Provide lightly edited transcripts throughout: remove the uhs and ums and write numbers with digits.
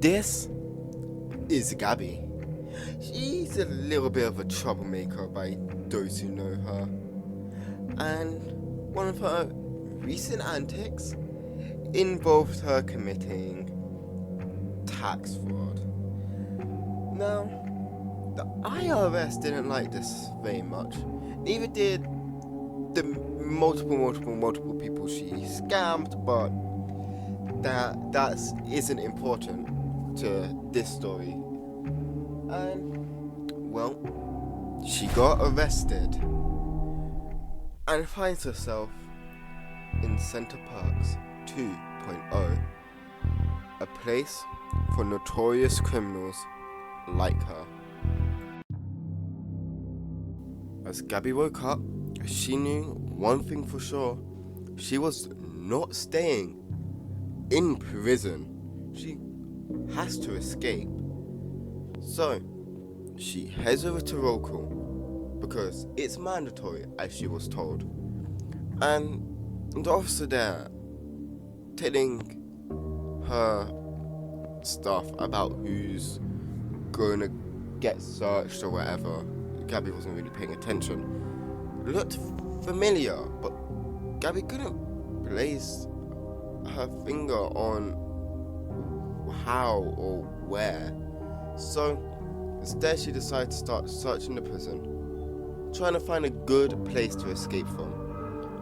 This is Gabby. She's a little bit of a troublemaker by those who know her. And one of her recent antics involved her committing tax fraud. Now, the IRS didn't like this very much. Neither did the multiple people she scammed, but that isn't important to this story. And, well, she got arrested and finds herself in Canter Perks 2.0, a place for notorious criminals like her. As Gabby woke up, she knew one thing for sure: she was not staying in prison. She has to escape. So, she heads over to roll call because it's mandatory, as she was told. And the officer there telling her stuff about who's going to get searched or whatever. Gabby wasn't really paying attention. Looked familiar, but Gabby couldn't place her finger on how or where. So instead she decided to start searching the prison, trying to find a good place to escape from.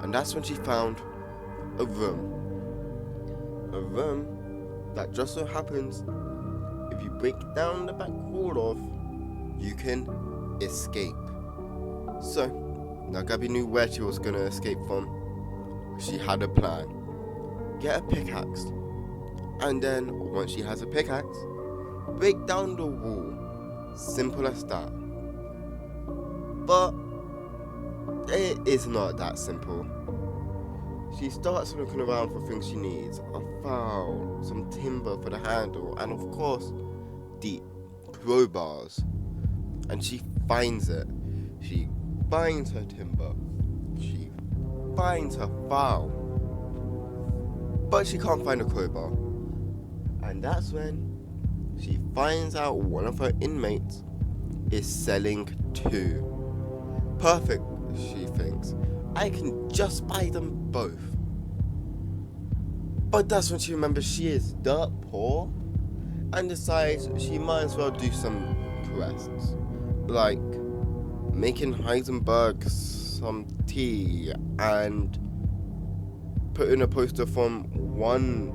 And that's when she found a room that just so happens, if you break down the back wall off, you can escape. So now Gabby knew where she was going to escape from. She had a plan. Get a pickaxe, and then once she has a pickaxe, break down the wall. Simple as that. But it is not that simple. She starts looking around for things she needs: a file, some timber for the handle, and of course the crowbars. And she finds it. She finds her timber. She finds her file. But she can't find a crowbar. And that's when she finds out one of her inmates is selling two. Perfect, she thinks. I can just buy them both. But that's when she remembers she is dirt poor and decides she might as well do some quests, like making Heisenberg some tea and putting a poster from one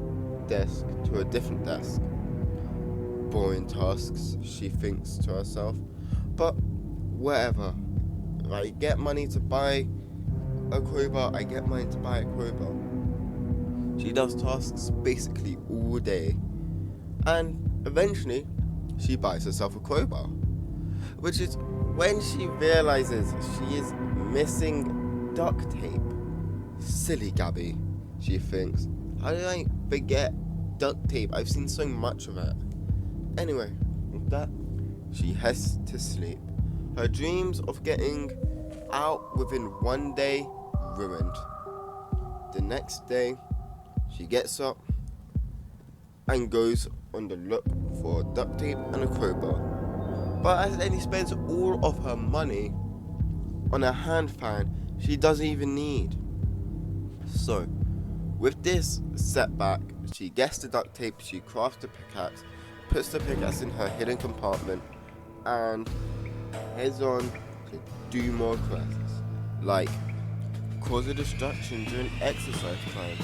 desk to a different desk. Boring tasks, she thinks to herself, but whatever. If I get money to buy a crowbar, I get money to buy a crowbar. She does tasks basically all day, and eventually she buys herself a crowbar, which is when she realizes she is missing duct tape. Silly Gabby, she thinks. How did I forget duct tape? I've seen so much of it. Anyway, with that, she heads to sleep. Her dreams of getting out within one day ruined. The next day, she gets up and goes on the look for duct tape and a crowbar. But as Ellie spends all of her money on a hand fan she doesn't even need. So, with this setback, she gets the duct tape, she crafts the pickaxe, puts the pickaxe in her hidden compartment, and heads on to do more quests, like cause a distraction during exercise time,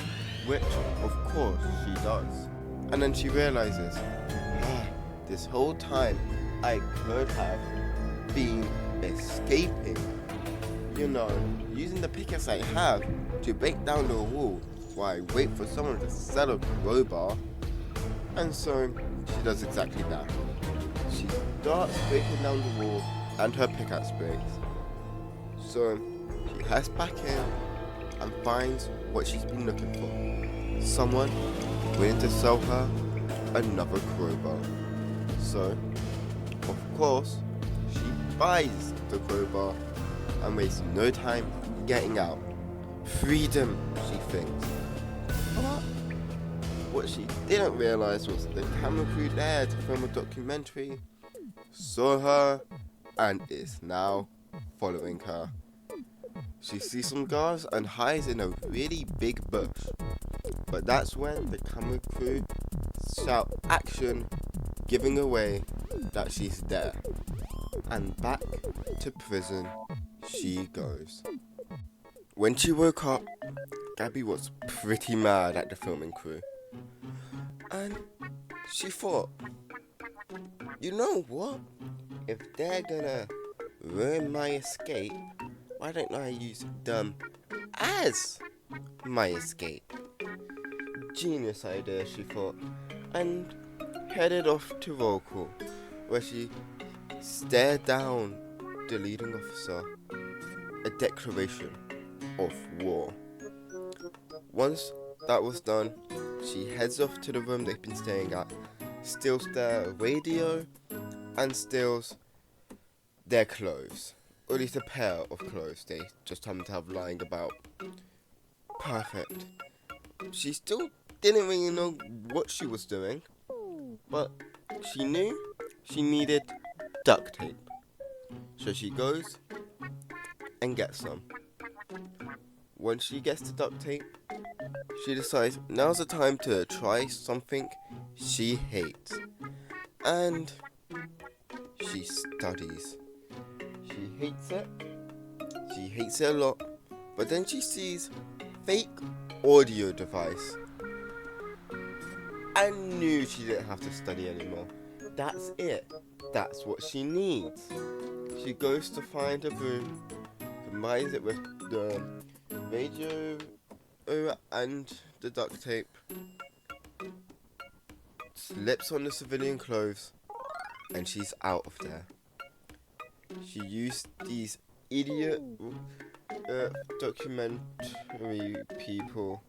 which of course she does. And then she realizes, this whole time I could have been escaping, using the pickaxe I have to break down the wall while I wait for someone to sell a crowbar. And so she does exactly that. She starts breaking down the wall and her pickaxe breaks. So she heads back in and finds what she's been looking for: someone willing to sell her another crowbar. So, of course, she buys the crowbar and wastes no time getting out. Freedom, she thinks. But What she didn't realise was the camera crew there to film a documentary saw her and is now following her. She sees some guards and hides in a really big bush. But that's when the camera crew shout action, giving away that she's there. And back to prison she goes. When she woke up, Gabby was pretty mad at the filming crew. And she thought, you know what? If they're gonna ruin my escape, why don't I use them as my escape? Genius idea, she thought, and headed off to roll call, where she stared down the leading officer, a declaration of war. Once that was done, she heads off to the room they've been staying at, steals their radio, and steals their clothes. Or at least a pair of clothes they just happened to have lying about. Perfect. She still didn't really know what she was doing, but she knew she needed duct tape. So she goes and gets some. Once she gets the duct tape, she decides now's the time to try something she hates. And she studies. She hates it. She hates it a lot. But then she sees fake audio device. I knew she didn't have to study anymore. That's it. That's what she needs. She goes to find a room, combines it with the radio and the duct tape, slips on the civilian clothes, and she's out of there. She used these idiot documentary people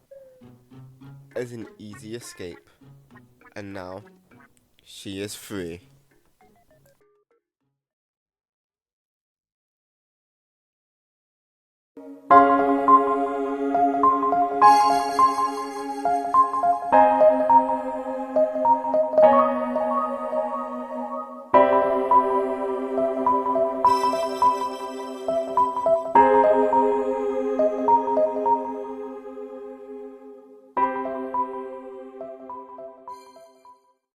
as an easy escape, and now she is free.